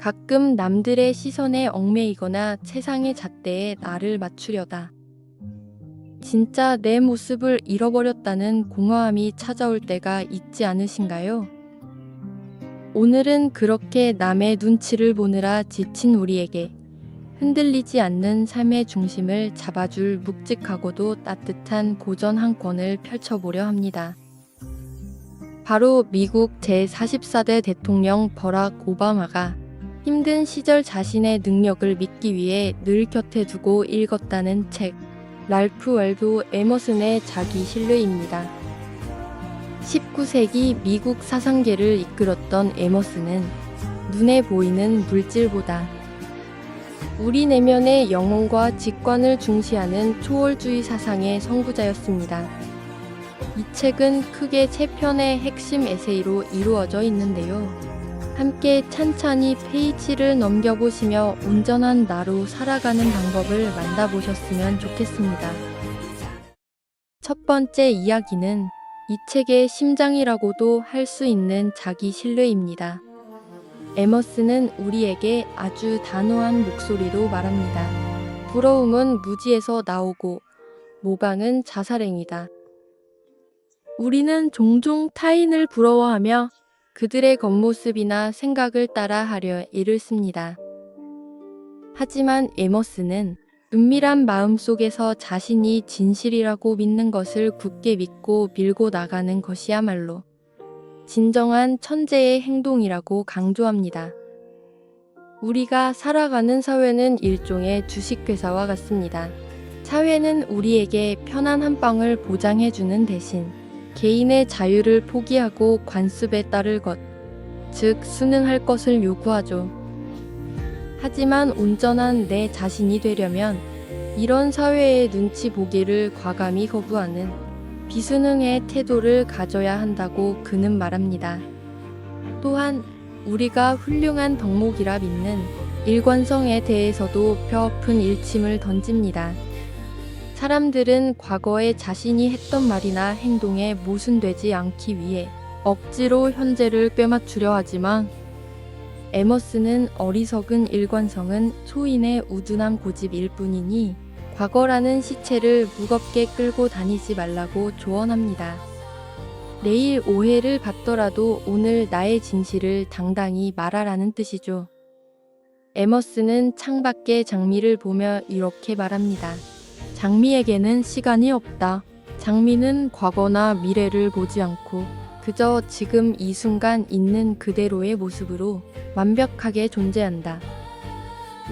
가끔 남들의 시선에 얽매이거나 세상의 잣대에 나를 맞추려다 진짜 내 모습을 잃어버렸다는 공허함이 찾아올 때가 있지 않으신가요? 오늘은 그렇게 남의 눈치를 보느라 지친 우리에게 흔들리지 않는 삶의 중심을 잡아줄 묵직하고도 따뜻한 고전 한 권을 펼쳐보려 합니다. 바로 미국 제44대 대통령 버락 오바마가 힘든 시절 자신의 능력을 믿기 위해 늘 곁에 두고 읽었다는 책, 랄프 월도 에머슨의 자기 신뢰입니다. 19세기 미국 사상계를 이끌었던 에머슨은 눈에 보이는 물질보다 우리 내면의 영혼과 직관을 중시하는 초월주의 사상의 선구자였습니다. 이 책은 크게 3편의 핵심 에세이로 이루어져 있는데요. 함께 찬찬히 페이지를 넘겨보시며 온전한 나로 살아가는 방법을 만나보셨으면 좋겠습니다. 첫 번째 이야기는 이 책의 심장이라고도 할 수 있는 자기 신뢰입니다. 에머슨은 우리에게 아주 단호한 목소리로 말합니다. 부러움은 무지에서 나오고 모방은 자살행위다. 우리는 종종 타인을 부러워하며 그들의 겉모습이나 생각을 따라 하려 애를 씁니다. 하지만 에머슨은 은밀한 마음속에서 자신이 진실이라고 믿는 것을 굳게 믿고 밀고 나가는 것이야말로 진정한 천재의 행동이라고 강조합니다. 우리가 살아가는 사회는 일종의 주식회사와 같습니다. 사회는 우리에게 편한 한 방을 보장해주는 대신 개인의 자유를 포기하고 관습에 따를 것, 즉 순응할 것을 요구하죠. 하지만 온전한 내 자신이 되려면 이런 사회의 눈치 보기를 과감히 거부하는 비순응의 태도를 가져야 한다고 그는 말합니다. 또한 우리가 훌륭한 덕목이라 믿는 일관성에 대해서도 뼈아픈 일침을 던집니다. 사람들은 과거에 자신이 했던 말이나 행동에 모순되지 않기 위해 억지로 현재를 꿰맞추려 하지만 에머슨은 어리석은 일관성은 소인의 우둔한 고집일 뿐이니 과거라는 시체를 무겁게 끌고 다니지 말라고 조언합니다. 내일 오해를 받더라도 오늘 나의 진실을 당당히 말하라는 뜻이죠. 에머슨은 창밖의 장미를 보며 이렇게 말합니다. 장미에게는 시간이 없다. 장미는 과거나 미래를 보지 않고 그저 지금 이 순간 있는 그대로의 모습으로 완벽하게 존재한다.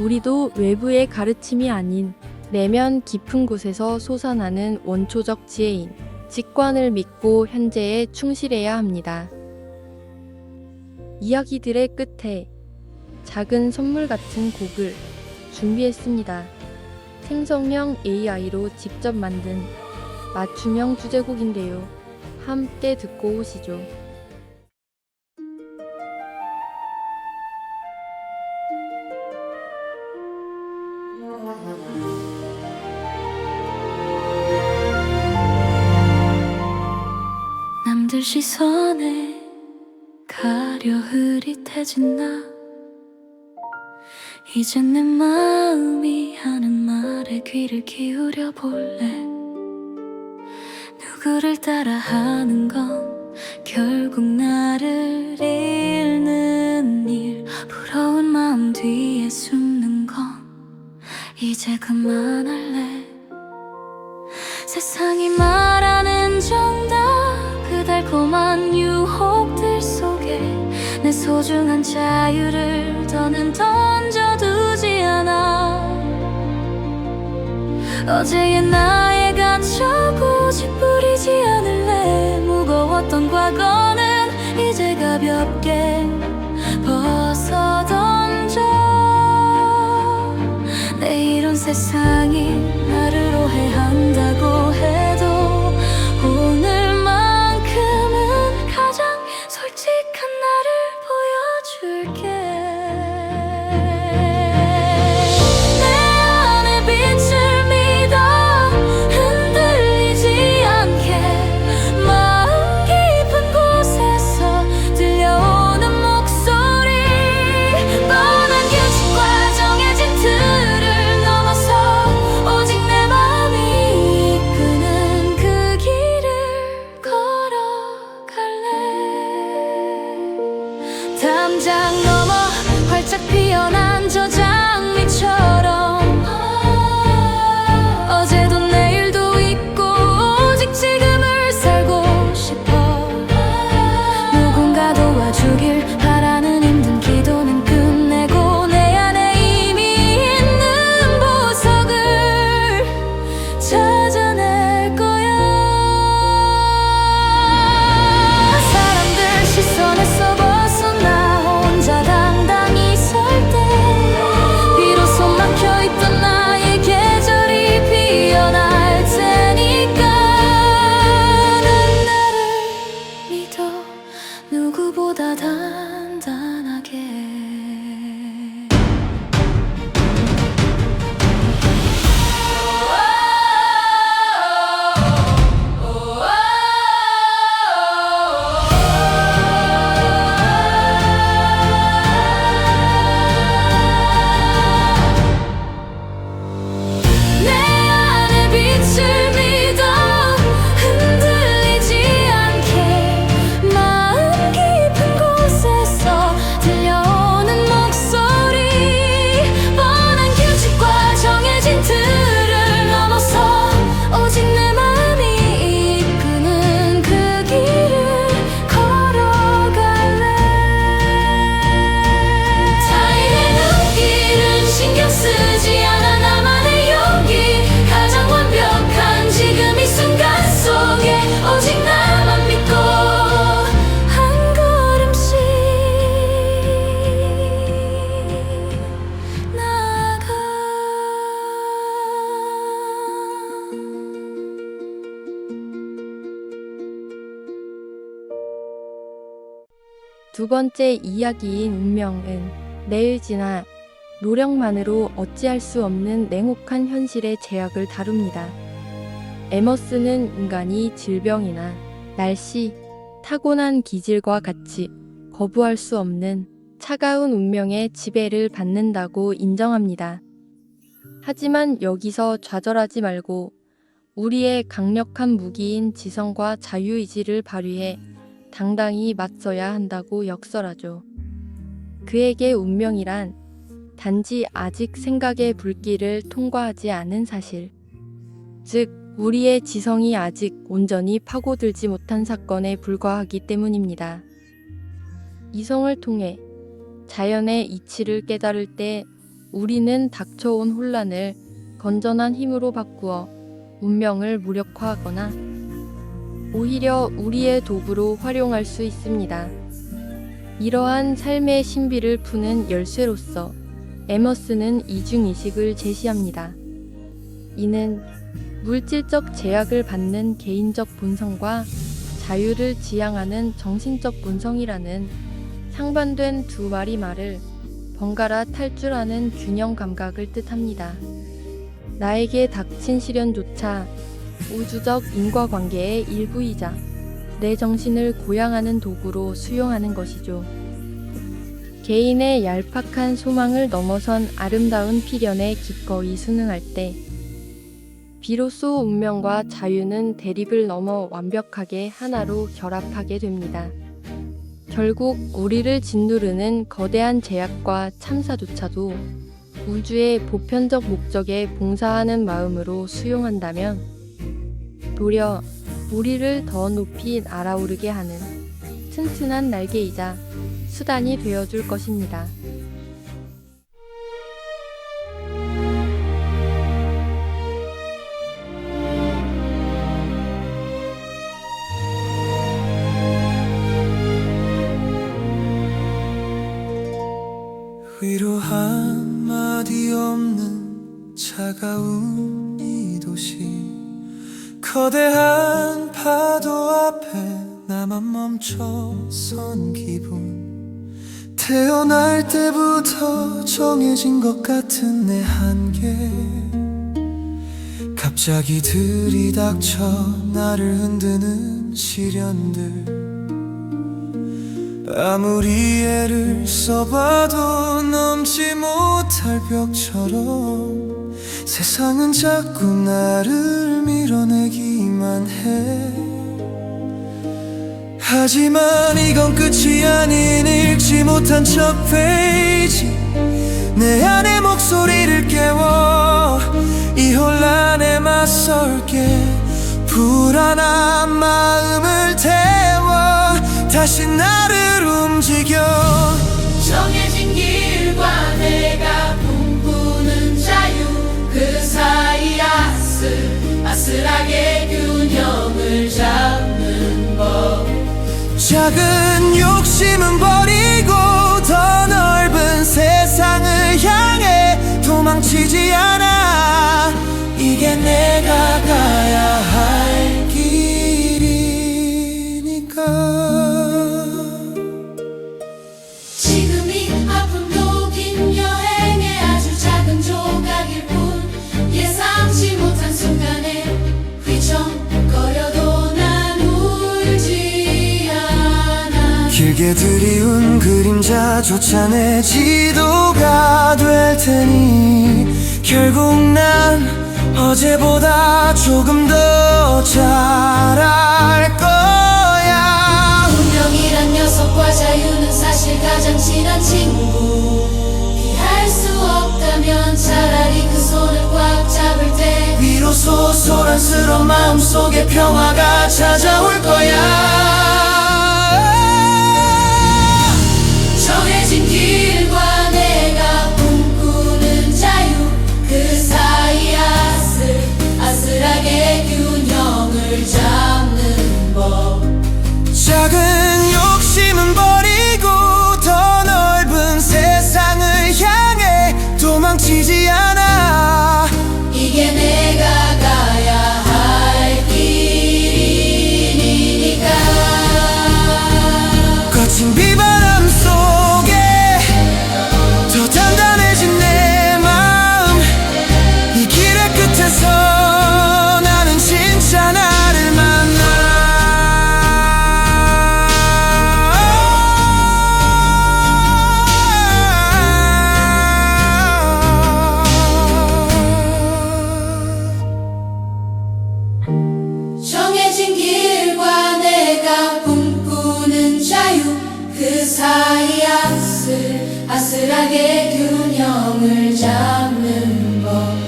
우리도 외부의 가르침이 아닌 내면 깊은 곳에서 솟아나는 원초적 지혜인 직관을 믿고 현재에 충실해야 합니다. 이야기들의 끝에 작은 선물 같은 곡을 준비했습니다. 생성형 AI로 직접 만든 맞춤형 주제곡인데요. 함께 듣고 오시죠. 남들 시선에 가려 흐릿해진 나 이젠 내 마음이 하는 말에 귀를 기울여 볼래 누구를 따라하는 건 결국 나를 잃는 일 부러운 마음 뒤에 숨는 건 이제 그만할래 세상이 말하는 정답 그 달콤한 유혹들 속에 내 소중한 자유를 더는 던져두지 않아 어제의 나에 갇혀 고집 부리지 않을래 무거웠던 과거는 이제 가볍게 벗어던져 내일은 세상이 나를 오해한다고 해도 오늘만큼은 가장 솔직한 나를 보여줄게 내 안에 빛을 믿어 흔들리지 않게 마음 깊은 곳에서 들려오는 목소리 천장 넘어 활짝 피어난 저 장미처럼 어제도 내일도 있고 오직 지금을 살고 싶어. 누군가 도와주길 바라는 힘든 기도는 끝내고 내 안에 이미 있는 보석을 찾아낼 거야. 사람들 시선에서 벗어나 혼자 당당히 설 때 비로소 막혀있던 나의 계절이 피어날 테니까. 난 나를 믿어 누구보다 단단하게. 내 안의 빛을 믿어 흔들리지 않게. 마음 깊은 곳에서 들려오는 목소리 뻔한 규칙과 정해진 틀을 넘어서 오직 내 마음이 이끄는 그 길을 걸어갈래. 타인의 눈길은 신경 쓰지 않아. 나만의 용기 가장 완벽한 지금 이 순간 속에 오직 나만 믿고 한 걸음씩 나아가. 두 번째 이야기인 운명은 내일 지나 노력만으로 어찌할 수 없는 냉혹한 현실의 제약을 다룹니다. 에머스는 인간이 질병이나 날씨, 타고난 기질과 같이 거부할 수 없는 차가운 운명의 지배를 받는다고 인정합니다. 하지만 여기서 좌절하지 말고 우리의 강력한 무기인 지성과 자유의지를 발휘해 당당히 맞서야 한다고 역설하죠. 그에게 운명이란 단지 아직 생각의 불길을 통과하지 않은 사실, 즉 우리의 지성이 아직 온전히 파고들지 못한 사건에 불과하기 때문입니다. 이성을 통해 자연의 이치를 깨달을 때 우리는 닥쳐온 혼란을 건전한 힘으로 바꾸어 운명을 무력화하거나 오히려 우리의 도구로 활용할 수 있습니다. 이러한 삶의 신비를 푸는 열쇠로서 에머스는 이중의식을 제시합니다. 이는 물질적 제약을 받는 개인적 본성과 자유를 지향하는 정신적 본성이라는 상반된 두 마리 말을 번갈아 탈출하는 균형 감각을 뜻합니다. 나에게 닥친 시련조차 우주적 인과관계의 일부이자 내 정신을 고양하는 도구로 수용하는 것이죠. 개인의 얄팍한 소망을 넘어선 아름다운 필연에 기꺼이 순응할 때 비로소 운명과 자유는 대립을 넘어 완벽하게 하나로 결합하게 됩니다. 결국 우리를 짓누르는 거대한 제약과 참사조차도 우주의 보편적 목적에 봉사하는 마음으로 수용한다면 도리어 우리를 더 높이 날아오르게 하는 튼튼한 날개이자 수단이 되어줄 것입니다. 위로 한마디 없는 차가운 이 도시, 거대한 파도 앞에 나만 멈춰선 기분. 태어날 때부터 정해진 것 같은 내 한계, 갑자기 들이닥쳐 나를 흔드는 시련들. 아무리 애를 써봐도 넘지 못할 벽처럼 세상은 자꾸 나를 밀어내기만 해. 하지만 이건 끝이 아닌 읽지 못한 첫 페이지. 내 안의 목소리를 깨워 이 혼란에 맞설게. 불안한 마음을 태워 다시 나를 움직여. 정해진 길과 내가 꿈꾸는 자유, 그 사이 아슬아슬하게 균형을 잡는 법. 작은 욕심은 버리고 더 넓은 세상을 향해 도망치지 않아. 이게 내가 가야 할 길이니까. 지금이 아픔도 긴 여행의 아주 작은 조각일 뿐. 예상치 못한 순간에 휘청거려도 난 울지 않아. 길게 드리운 그림자조차 내 지도가 될 테니 결국 난 어제보다 조금 더 잘할 거야. 운명이란 녀석과 자유는 사실 가장 친한 친구. 피할 수 없다면 차라리 그 손을 꽉 잡을 때 비로소 소란스러운 마음속에 평화가 찾아올 거야. 정해진 길과 내가 꿈꾸는 자유, 그 사이 아슬아슬하게 균형을 잡는 법. 작은 욕심은 버리고 더 넓은 세상을 향해 도망치지 않아. 이게 내가 가야 할 길이니까. 거친 비바람 속에 더 단단해진 내 마음. 이 길의 끝에서 나는 진짜 나를 만나. 정해진 길과 내가 꿈꾸는 자유, 그 사이 아슬아슬하게 균형을 잡는 법.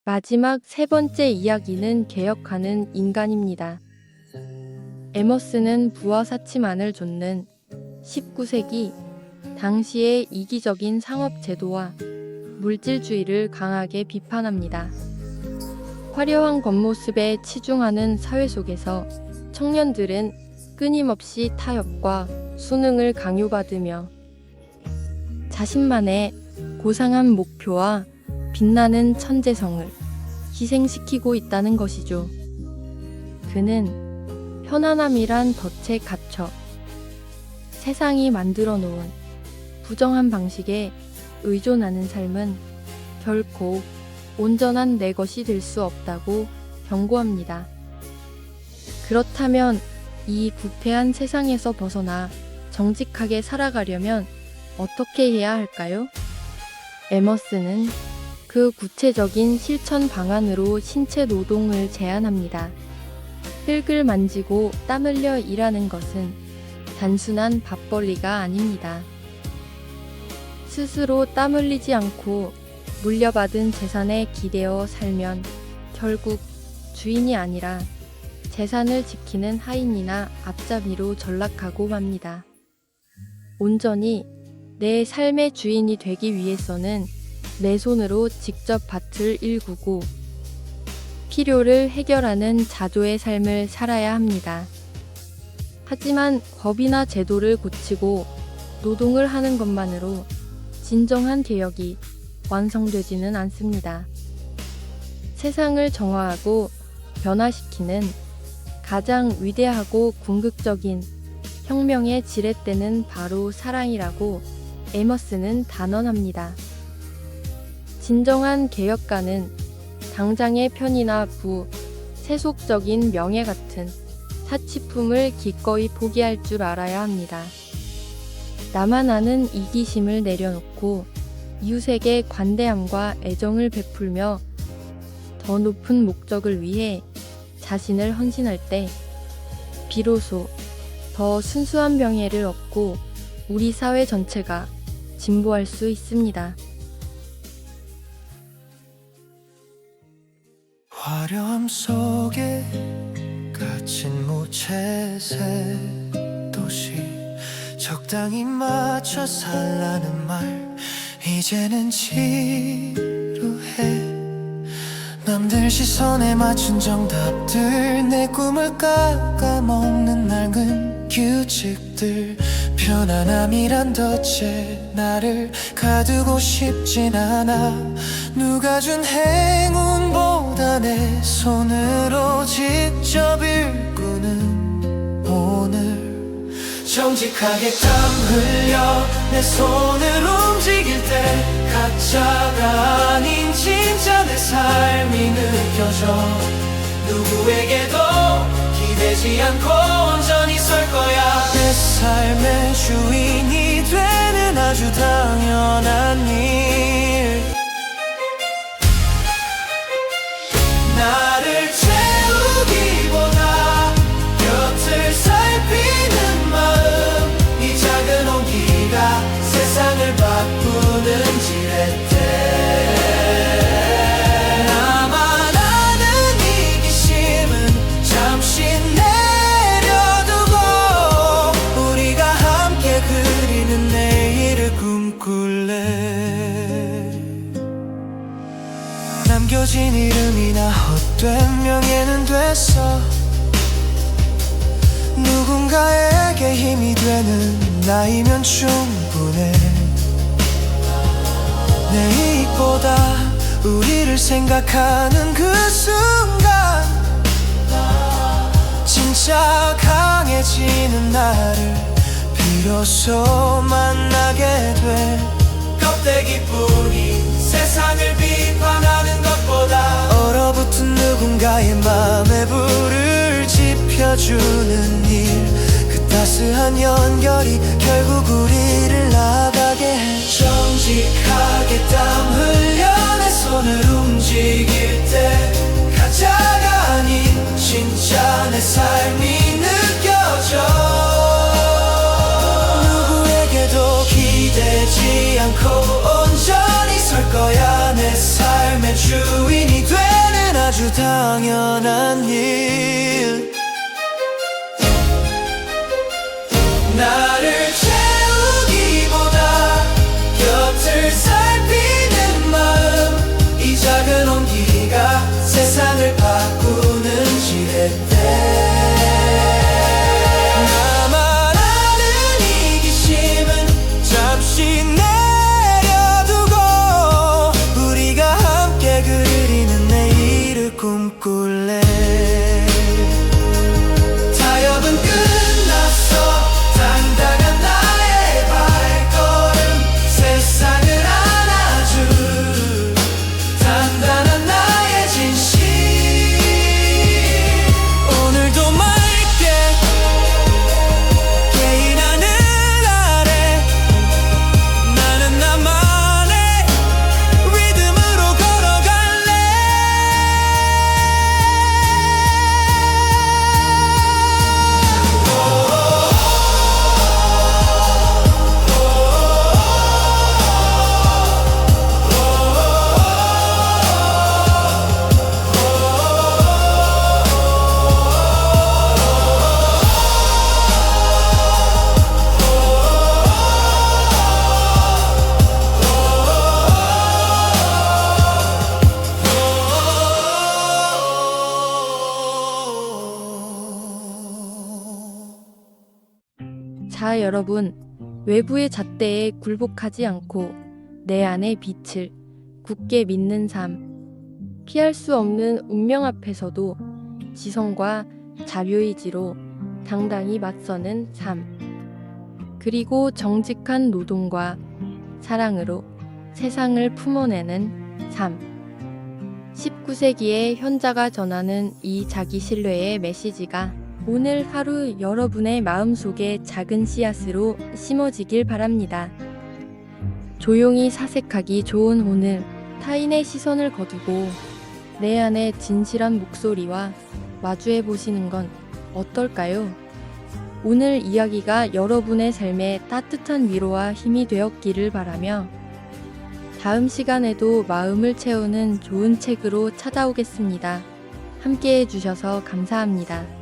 마지막 세 번째 이야기는 개혁하는 인간입니다. 에머스는 부와 사치만을 좇는 19세기 당시의 이기적인 상업 제도와 물질주의를 강하게 비판합니다. 화려한 겉모습에 치중하는 사회 속에서 청년들은 끊임없이 타협과 순응을 강요받으며 자신만의 고상한 목표와 빛나는 천재성을 희생시키고 있다는 것이죠. 그는 편안함이란 덫에 갇혀 세상이 만들어 놓은 부정한 방식에 의존하는 삶은 결코 온전한 내 것이 될 수 없다고 경고합니다. 그렇다면 이 부패한 세상에서 벗어나 정직하게 살아가려면 어떻게 해야 할까요? 에머스는 그 구체적인 실천 방안으로 신체 노동을 제안합니다. 흙을 만지고 땀 흘려 일하는 것은 단순한 밥벌이가 아닙니다. 스스로 땀 흘리지 않고 물려받은 재산에 기대어 살면 결국 주인이 아니라 재산을 지키는 하인이나 앞잡이로 전락하고 맙니다. 온전히 내 삶의 주인이 되기 위해서는 내 손으로 직접 밭을 일구고 필요를 해결하는 자조의 삶을 살아야 합니다. 하지만 법이나 제도를 고치고 노동을 하는 것만으로 진정한 개혁이 완성되지는 않습니다. 세상을 정화하고 변화시키는 가장 위대하고 궁극적인 혁명의 지렛대는 바로 사랑이라고 에머슨은 단언합니다. 진정한 개혁가는 당장의 편이나 부, 세속적인 명예 같은 사치품을 기꺼이 포기할 줄 알아야 합니다. 나만 아는 이기심을 내려놓고 이웃에게 관대함과 애정을 베풀며 더 높은 목적을 위해 자신을 헌신할 때 비로소 더 순수한 명예를 얻고 우리 사회 전체가 진보할 수 있습니다. 화려함 속에 갇힌 무채색 도시 적당히 맞춰 살라는 말 이제는 지루해 남들 시선에 맞춘 정답들 내 꿈을 깎아먹는 낡은 규칙들 편안함이란 덫에 나를 가두고 싶진 않아 누가 준 행운보다 내 손으로 직접 일구는 오늘 정직하게 땀 흘려 내 손을 움직일 때 가짜가 아닌 진짜 내 삶이 느껴져 누구에게도 기대지 않고 온전히 설 거야 내 삶의 주인이 되는 아주 당연한 일 나를 채우기보다 곁을 살피는 마음 이 작은 온기가 세상을 바꾸는 지렛대 나만 아는 이기심은 잠시 내려두고 우리가 함께 그리는 내일을 꿈꿀래 남겨진 이름이나 헛된 명예는 됐어 누군가에게 힘이 되는 나이면 충분해 내 이익보다 우리를 생각하는 그 순간 진짜 강해지는 나를 비로소 만나게 돼 껍데기뿐인 세상을 비판하는 것보다 얼어붙은 누군가의 맘에 불을 지펴주는 일 그 따스한 연결이 결국 우리를 나가게 해 정직하게 땀 흘려 내 손을 움직일 때 가짜가 아닌 진짜 내 삶이 느껴져 누구에게도 기대지 않고 온전히 설 거야 내 삶의 주인이 되는 아주 당연한 일 나를 채우기보다 곁을 살피는 마음 이 작은 온기가 세상을 바꾸는 지렛대 나만 아는 이기심은 잠시 내려두고 우리가 함께 그리는 내일을 꿈꿀래 타협은 끝났어 당당한 나의 발걸음 세상을 안아줄 단단한 나의 진심 오늘도 맑게 개인 하늘 아래 나는 나만의 리듬으로 걸어갈래 자, 여러분, 외부의 잣대에 굴복하지 않고 내 안의 빛을 굳게 믿는 삶, 피할 수 없는 운명 앞에서도 지성과 자유의지로 당당히 맞서는 삶. 그리고 정직한 노동과 사랑으로 세상을 품어내는 삶. 19세기의 현자가 전하는 이 자기 신뢰의 메시지가 오늘 하루 여러분의 마음속에 작은 씨앗으로 심어지길 바랍니다. 조용히 사색하기 좋은 오늘, 타인의 시선을 거두고 내 안의 진실한 목소리와 마주해 보시는 건 어떨까요? 오늘 이야기가 여러분의 삶에 따뜻한 위로와 힘이 되었기를 바라며 다음 시간에도 마음을 채우는 좋은 책으로 찾아오겠습니다. 함께 해주셔서 감사합니다.